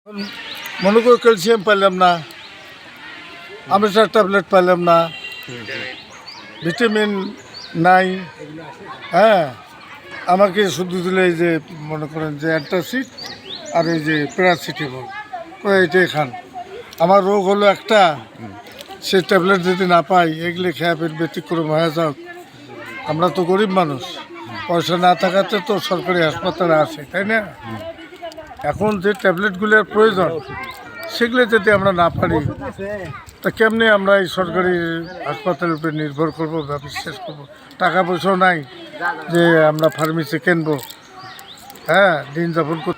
মনে করো ক্যালসিয়াম পাইলাম না, আমেসার ট্যাবলেট পাইলাম না, ভিটামিন নাই। হ্যাঁ, আমাকে শুধু দিলে এই যে মনে করেন যে অ্যান্টাসিড আর এই যে প্যারাসিটামল, এটাই খান। আমার রোগ হলো একটা, সে ট্যাবলেট যদি না পাই, এগুলি খেয়ে পেট ব্যতিক্রম হয়ে যাও। আমরা তো গরিব মানুষ, পয়সা না থাকাতে তো সরকারি হাসপাতালে আসে, তাই না? এখন যে ট্যাবলেটগুলোর প্রয়োজন সেগুলো যদি আমরা না পারি, তা কেমনি আমরা এই সরকারি হাসপাতালের উপরে নির্ভর করবো বা বিশ্বাস করবো? টাকা পয়সাও নাই যে আমরা ফার্মেসি কিনবো। হ্যাঁ, দিন যাপন কর।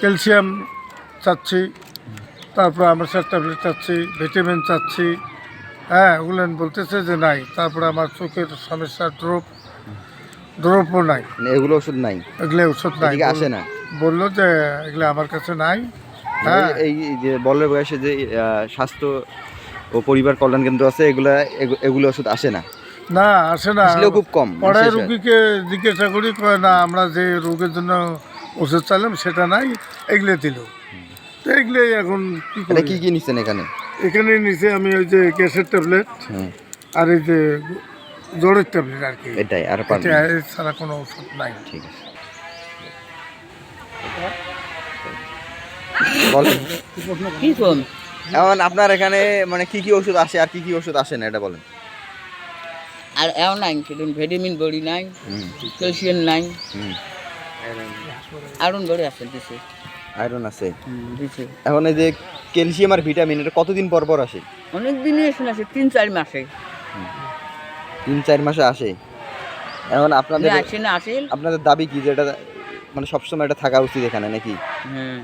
ক্যালসিয়াম চাচ্ছি, তারপর আমেসার ট্যাবলেট চাচ্ছি, ভিটামিন চাচ্ছি। হ্যাঁ, ওগুলো বলতেছে যে নাই। তারপরে আমার চোখের সমস্যা, ড্রপও নাই। এগুলো ওষুধ নাই, এগুলো ওষুধ নাই, আসে না। বললো যে এগুলো আমার কাছে নাই। হ্যাঁ, এই যে বলের বয়সে যে স্বাস্থ্য ও পরিবার কল্যাণ কেন্দ্র আছে, এগুলো ওষুধ আসে না। না, আসে না, খুব কম। পড়ায় রুগীকে জিজ্ঞাসা করি, কয় না আমরা যে রোগের জন্য ওষুধ চাইলাম সেটা নাই, এগুলো দিল। তো এগুলো এখন কি কি নিচ্ছেন এখানে? এখানে নিচে আমি ওই যে গ্যাসের ট্যাবলেট আর এই যে জ্বরের ট্যাবলেট আর কি, এটাই, আর ছাড়া কোনো ওষুধ নাই। ঠিক আছে, বলেন। এখন আপনার এখানে মানে কি কি ওষুধ আসে আর কি কি ওষুধ আসে না, এটা বলেন। আর এও নাই, সেদিন ভিটামিন বড়ি নাই, ক্যালসিয়াম নাই, আয়রন বড়ি আছে দিছে। আয়রন আছে দিছে। এখন এই যে ক্যালসিয়াম আর ভিটামিন, এটা কতদিন পর পর আসে? অনেক দিনই এসে আসে, 3-4 মাসে। 3-4 মাসে আসে। এখন আপনাদের আসে না আসে। আপনাদের দাবি কি যে এটা মানে সবসময় এটা থাকা উচিত এখানে নাকি? হ্যাঁ।